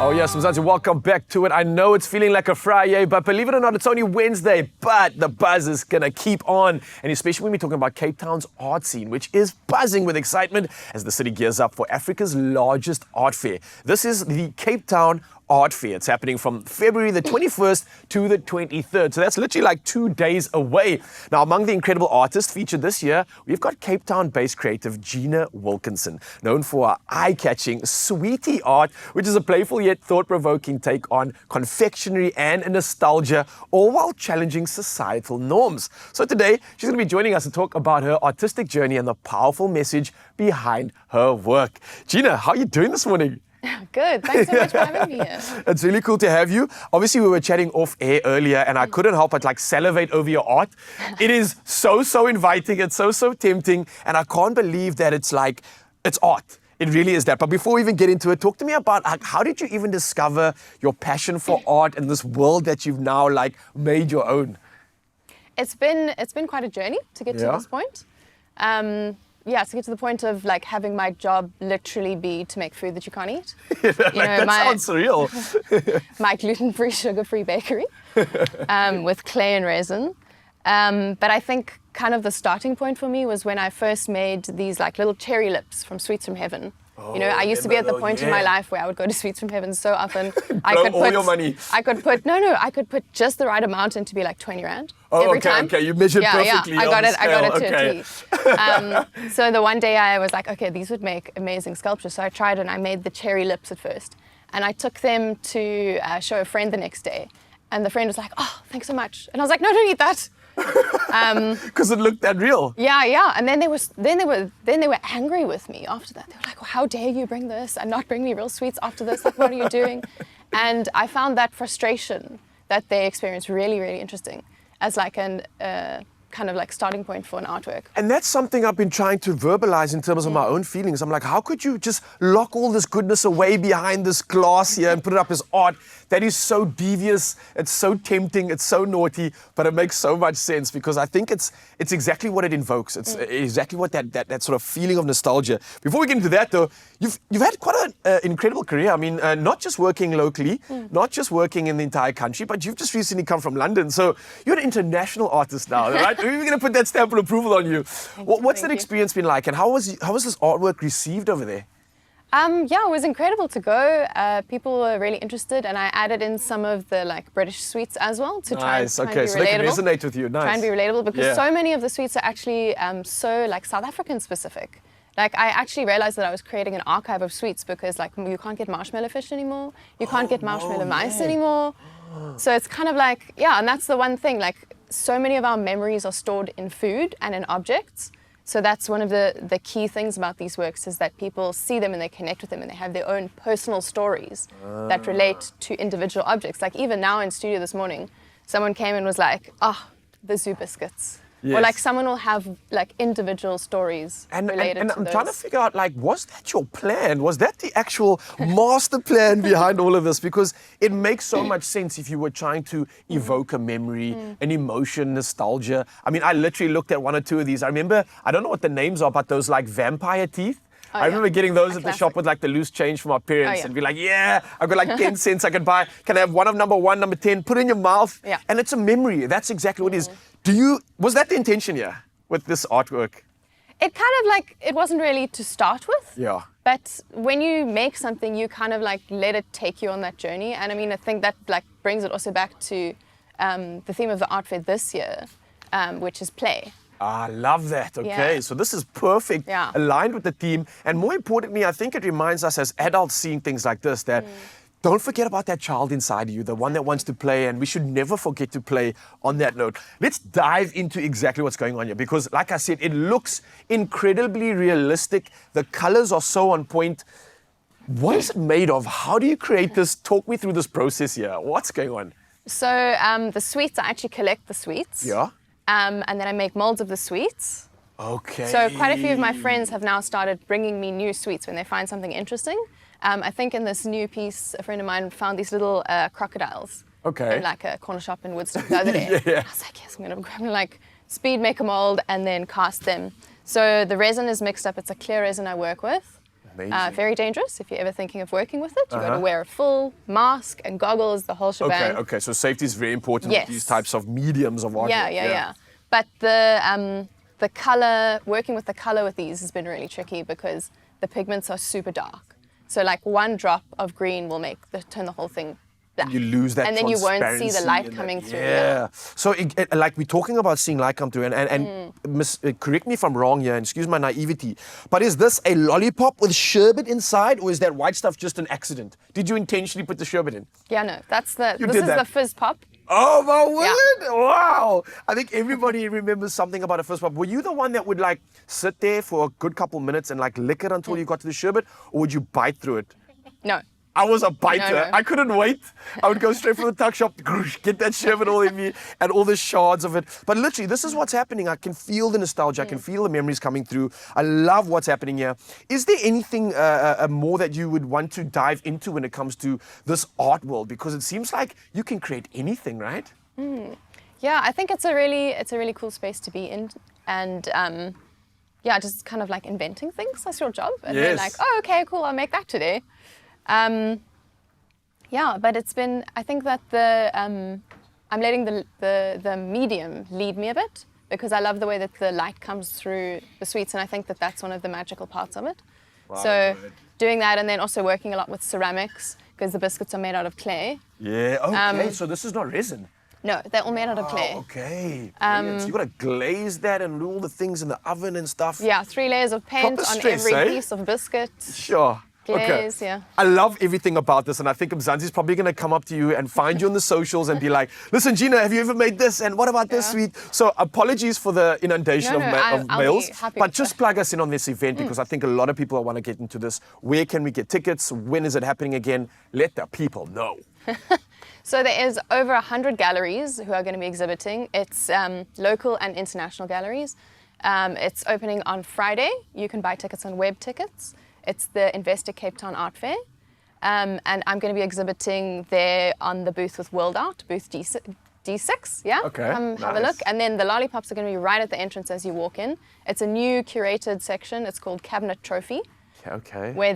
Oh yes, Mzansi, welcome back to it. I know it's feeling like a Friday, but believe it or not, it's only Wednesday, but the buzz is gonna keep on. And especially when we're talking about Cape Town's art scene, which is buzzing with excitement as the city gears up for Africa's largest art fair. This is the Cape Town Art Fair. It's happening from February the 21st to the 23rd. So that's literally like 2 days away. Now, among the incredible artists featured this year, we've got Cape Town-based creative Geena Wilkinson, known for her eye-catching sweetie art, which is a playful yet thought-provoking take on confectionery and nostalgia, all while challenging societal norms. So today, she's going to be joining us to talk about her artistic journey and the powerful message behind her work. Geena, how are you doing this morning? Good. Thanks so much for having me here. It's really cool to have you. Obviously, we were chatting off air earlier and I couldn't help but salivate over your art. It is so inviting. It's so tempting. And I can't believe that it's art. It really is that. But before we even get into it, talk to me about how did you even discover your passion for art and this world that you've now made your own? It's been quite a journey to get to this point. To get to the point of having my job literally be to make food that you can't eat. That sounds surreal. My gluten-free, sugar-free bakery with clay and resin. But I think kind of the starting point for me was when I first made these little cherry lips from Sweets from Heaven. I used to be at the point in my life where I would go to Sweets from Heaven so often. I could put your money. I could put just the right amount in to be 20 rand. Oh, every time. Okay. You measured perfectly. I got it to a T. So the one day I was okay, these would make amazing sculptures. So I tried and I made the cherry lips at first. And I took them to show a friend the next day. And the friend was oh, thanks so much. And I was no, don't eat that. Because it looked that real. Yeah. And then they were angry with me after that. They were well, how dare you bring this and not bring me real sweets after this? What are you doing? And I found that frustration that they experienced really, really interesting as kind of starting point for an artwork. And that's something I've been trying to verbalize in terms of my own feelings. I'm how could you just lock all this goodness away behind this glass here and put it up as art? That is so devious, it's so tempting, it's so naughty, but it makes so much sense because I think it's exactly what it invokes. It's exactly what that sort of feeling of nostalgia. Before we get into that though, you've had quite an incredible career. I mean, not just working locally, not just working in the entire country, but you've just recently come from London. So you're an international artist now, right? We're going to put that stamp of approval on you. What's that experience been like and how was this artwork received over there? It was incredible to go. People were really interested, and I added in some of the British sweets as well to try and be relatable. So they can resonate with you. Nice. Try and be relatable because so many of the sweets are actually so South African specific. I actually realized that I was creating an archive of sweets because you can't get marshmallow fish anymore, you can't get marshmallow mice anymore. So it's kind of and that's the one thing. So many of our memories are stored in food and in objects. So that's one of the key things about these works is that people see them and they connect with them and they have their own personal stories that relate to individual objects. Even now in studio this morning, someone came and was the zoo biscuits. Yes. Or someone will have individual stories related to and I'm those. trying to figure out was that your plan? Was that the actual master plan behind all of this? Because it makes so much sense if you were trying to evoke a memory, an emotion, nostalgia. I mean, I literally looked at one or two of these. I remember, I don't know what the names are, but those vampire teeth. I remember getting those at the shop with the loose change from our parents and be I've got 10 cents I can buy. Can I have one of number 1, number 10? Put it in your mouth. Yeah. And it's a memory. That's exactly what it is. Was that the intention here with this artwork? It kind of it wasn't really to start with. Yeah. But when you make something, you kind of let it take you on that journey. And I mean, I think that brings it also back to the theme of the art fair this year, which is play. I love that. Okay, so this is perfect, aligned with the theme. And more importantly, I think it reminds us as adults seeing things like this that don't forget about that child inside you, the one that wants to play, and we should never forget to play on that note. Let's dive into exactly what's going on here because, like I said, it looks incredibly realistic. The colors are so on point. What is it made of? How do you create this? Talk me through this process here. What's going on? So the sweets, I actually collect the sweets. Yeah. And then I make molds of the sweets. Okay. So quite a few of my friends have now started bringing me new sweets when they find something interesting. I think in this new piece, a friend of mine found these little crocodiles. Okay. In a corner shop in Woodstock the other day. I was yes, I'm gonna speed make a mold and then cast them. So the resin is mixed up. It's a clear resin I work with. Amazing. Very dangerous if you're ever thinking of working with it. You've got to wear a full mask and goggles, the whole shebang. Okay. So safety is very important Yes. with these types of mediums of art. Yeah. But the color, working with the color with these has been really tricky because the pigments are super dark. So like one drop of green will turn the whole thing black. You lose that and then you won't see the transparency light and coming that- through. Yeah. So, like we're talking about seeing light come through, and correct me if I'm wrong here, and excuse my naivety, but is this a lollipop with sherbet inside, or is that white stuff just an accident? Did you intentionally put the sherbet in? Yeah, no, this did is that. the fizz pop. Oh my word! Wow! I think everybody remembers something about a fizz pop. Were you the one that would like sit there for a good couple minutes and like lick it until you got to the sherbet, or would you bite through it? No. I was a biter. No. I couldn't wait. I would go straight from the tuck shop, get that sherbet all in me, and all the shards of it. But literally, this is what's happening. I can feel the nostalgia. I can feel the memories coming through. I love what's happening here. Is there anything more that you would want to dive into when it comes to this art world? Because it seems like you can create anything, right? Yeah, I think it's a really cool space to be in, and just kind of like inventing things. That's your job, and then Yes. like, oh, okay, cool, I'll make that today. But it's been. I think that I'm letting the medium lead me a bit because I love the way that the light comes through the sweets, and I think that that's one of the magical parts of it. Wow, So right. doing that, and then also working a lot with ceramics because the biscuits are made out of clay. Yeah. Okay. So this is not resin. No, they're all made out of clay. Oh, okay. Brilliant. So you got to glaze that and do all the things in the oven and stuff. Yeah, 3 layers of paint Proper on stress, every eh? piece of biscuit. Sure. Glaze, yeah. I love everything about this, and I think Mzansi's probably going to come up to you and find you on the socials and be like, listen, Geena, have you ever made this? And what about this sweet? So apologies for the inundation No, of I'll mails, be happy but with just that. plug us in on this event because I think a lot of people want to get into this. Where can we get tickets? When is it happening again? Let the people know. So there is over 100 galleries who are going to be exhibiting. It's local and international galleries. It's opening on Friday. You can buy tickets on web tickets. It's the Investor Cape Town Art Fair. And I'm going to be exhibiting there on the booth with World Art, booth D6, yeah? Okay, Come have a nice. look. And then the lollipops are going to be right at the entrance as you walk in. It's a new curated section. It's called Cabinet Trophy, Okay. where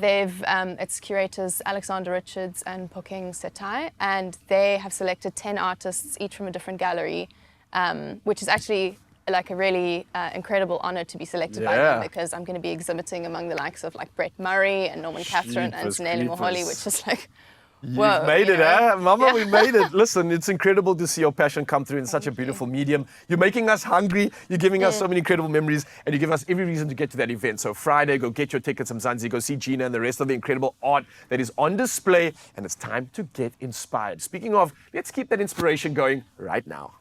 it's curators Alexander Richards and Pokeng Setai, and they have selected 10 artists, each from a different gallery, which is actually like a really incredible honor to be selected by them because I'm going to be exhibiting among the likes of like Brett Murray and Norman Catherine and Jeepers Nelly Moholi, creepers. which is like, You've whoa, made you it, know? Mama, Yeah. we made it. Listen, it's incredible to see your passion come through in such a beautiful medium. You're making us hungry. You're giving us so many incredible memories, and you give us every reason to get to that event. So Friday, go get your tickets, Mzansi, go see Geena and the rest of the incredible art that is on display, and it's time to get inspired. Speaking of, let's keep that inspiration going right now.